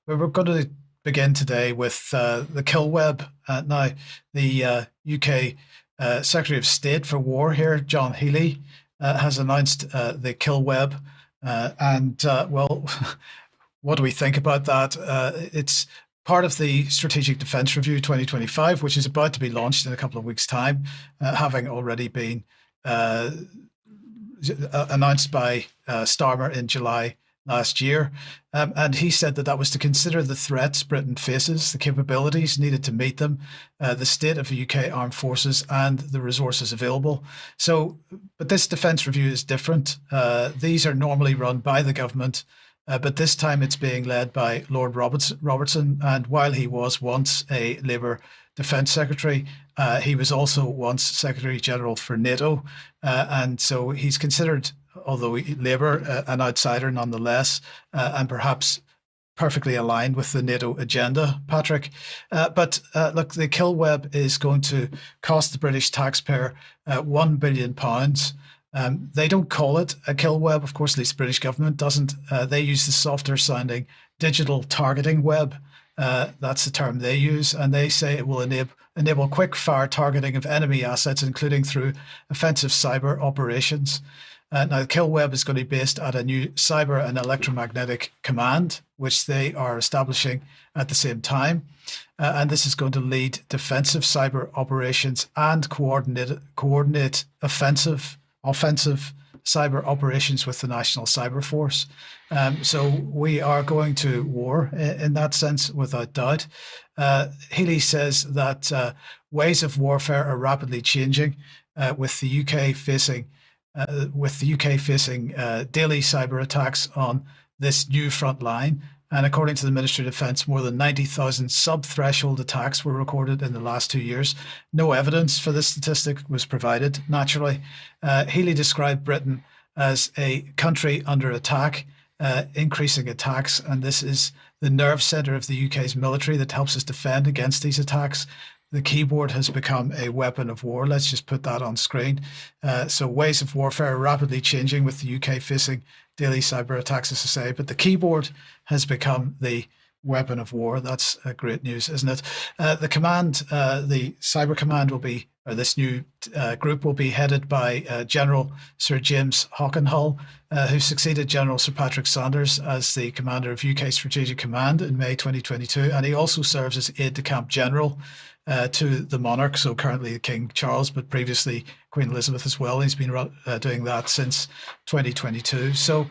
We were going to begin today with the Killweb. Now, the UK Secretary of State for War here, John Healey, has announced the Killweb. Well, what do we think about that? It's part of the Strategic Defence Review 2025, which is about to be launched in a couple of weeks' time, having already been announced by Starmer in July last year. And he said that was to consider the threats Britain faces, the capabilities needed to meet them, the state of the UK armed forces, and the resources available. But this defence review is different. These are normally run by the government, but this time it's being led by Lord Robertson. And while he was once a Labour Defence Secretary, he was also once Secretary General for NATO. And so he's considered, although Labour, an outsider nonetheless, and perhaps perfectly aligned with the NATO agenda, Patrick. But look, the Killweb is going to cost the British taxpayer £1 billion. They don't call it a Killweb, of course, at least the British government doesn't. They use the softer sounding digital targeting web. That's the term they use, and they say it will enable quick fire targeting of enemy assets, including through offensive cyber operations. Now, the Killweb is going to be based at a new cyber and electromagnetic command, which they are establishing at the same time. And this is going to lead defensive cyber operations and coordinate offensive cyber operations with the National Cyber Force. So we are going to war in that sense, without doubt. Healey says that ways of warfare are rapidly changing, with the UK facing daily cyber attacks on this new front line. And according to the Ministry of Defence, more than 90,000 sub-threshold attacks were recorded in the last 2 years. No evidence for this statistic was provided, naturally. Healey described Britain as a country under attack, increasing attacks, and this is the nerve centre of the UK's military that helps us defend against these attacks. The keyboard has become a weapon of war. Let's just put that on screen. So ways of warfare are rapidly changing, with the UK facing daily cyber attacks, as I say, but the keyboard has become the weapon of war. That's great news, isn't it? The cyber command will be, or this new group will be headed by General Sir James Hockenhull, who succeeded General Sir Patrick Sanders as the commander of UK Strategic Command in May 2022. And he also serves as aide-de-camp general to the monarch, so currently King Charles, but previously Queen Elizabeth as well. He's been doing that since 2022. So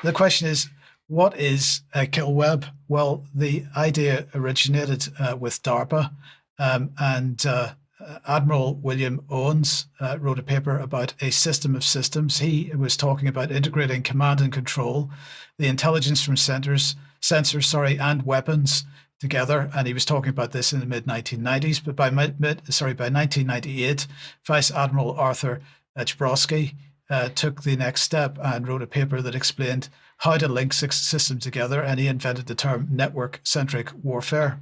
the question is, what is a Killweb? Well, the idea originated with DARPA, and Admiral William Owens wrote a paper about a system of systems. He was talking about integrating command and control, the intelligence from sensors, and weapons together, and he was talking about this in the mid-1990s. But by 1998, Vice Admiral Arthur Jabrowski took the next step and wrote a paper that explained how to link systems together, and he invented the term network-centric warfare.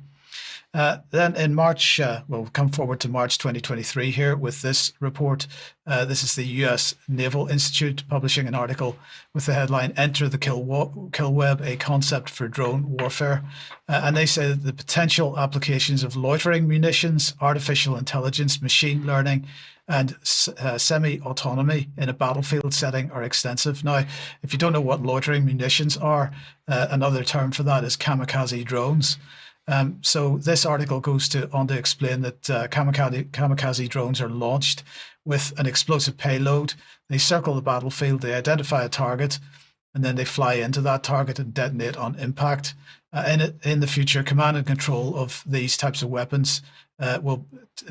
Then in March, we'll come forward to March 2023 here with this report. This is the US Naval Institute publishing an article with the headline, "Enter the Killweb, a concept for drone warfare." And they say that the potential applications of loitering munitions, artificial intelligence, machine learning, and semi-autonomy in a battlefield setting are extensive. Now, if you don't know what loitering munitions are, another term for that is kamikaze drones. So this article goes on to explain that kamikaze drones are launched with an explosive payload. They circle the battlefield, they identify a target, and then they fly into that target and detonate on impact. In the future, command and control of these types of weapons,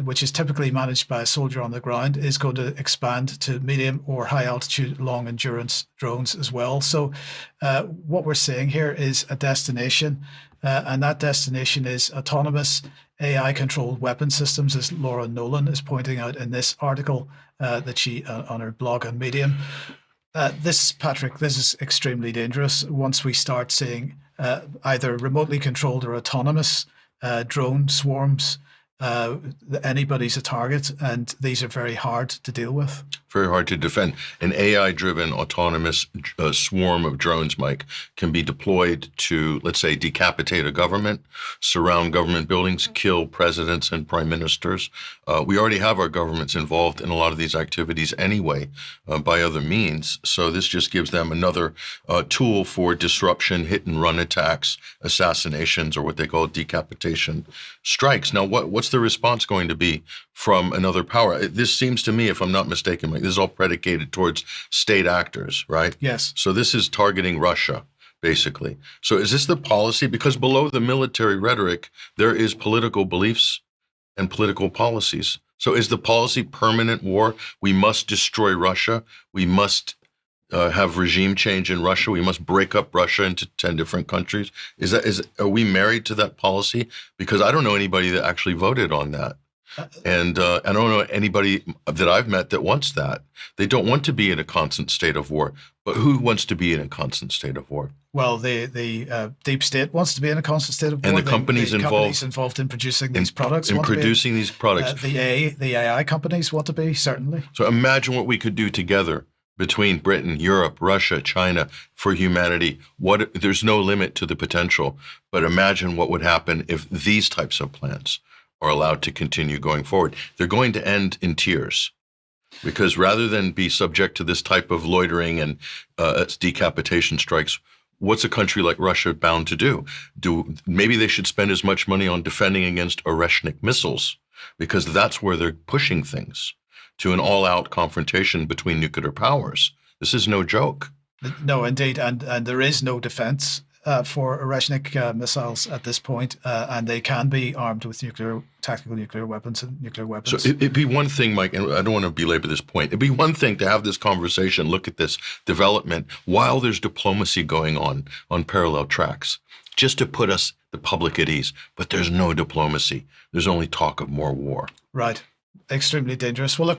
which is typically managed by a soldier on the ground, is going to expand to medium or high altitude, long endurance drones as well. So what we're seeing here is a destination, and that destination is autonomous AI-controlled weapon systems, as Laura Nolan is pointing out in this article that she on her blog on Medium. This is extremely dangerous once we start seeing either remotely controlled or autonomous drone swarms anybody's a target, and these are very hard to deal with. Very hard to defend. An AI-driven autonomous swarm of drones, Mike, can be deployed to, let's say, decapitate a government, surround government buildings, kill presidents and prime ministers. We already have our governments involved in a lot of these activities anyway, by other means. So this just gives them another tool for disruption, hit-and-run attacks, assassinations, or what they call decapitation strikes. Now, what's the response going to be from another power? This seems to me, if I'm not mistaken, Mike, this is all predicated towards state actors, right? Yes. So this is targeting Russia, basically. So is this the policy? Because below the military rhetoric, there is political beliefs and political policies. So is the policy permanent war? We must destroy Russia. We must have regime change in Russia. We must break up Russia into 10 different countries. Are we married to that policy? Because I don't know anybody that actually voted on that. And I don't know anybody that I've met that wants that. They don't want to be in a constant state of war. But who wants to be in a constant state of war? Well, the deep state wants to be in a constant state of war. And the companies involved in producing these products. These products. The AI companies want to be, certainly. So imagine what we could do together between Britain, Europe, Russia, China for humanity. There's no limit to the potential. But imagine what would happen if these types of plans are allowed to continue going forward. They're going to end in tears, because rather than be subject to this type of loitering and decapitation strikes, what's a country like Russia bound to do? Maybe they should spend as much money on defending against Oreshnik missiles, because that's where they're pushing things to an all-out confrontation between nuclear powers. This is no joke. No, indeed, and there is no defense for Oreshnik missiles at this point, and they can be armed with tactical nuclear weapons and nuclear weapons. So it'd be one thing, Mike, and I don't want to belabor this point. It'd be one thing to have this conversation, look at this development while there's diplomacy going on parallel tracks, just to put the public at ease. But there's no diplomacy. There's only talk of more war. Right. Extremely dangerous. Well, look,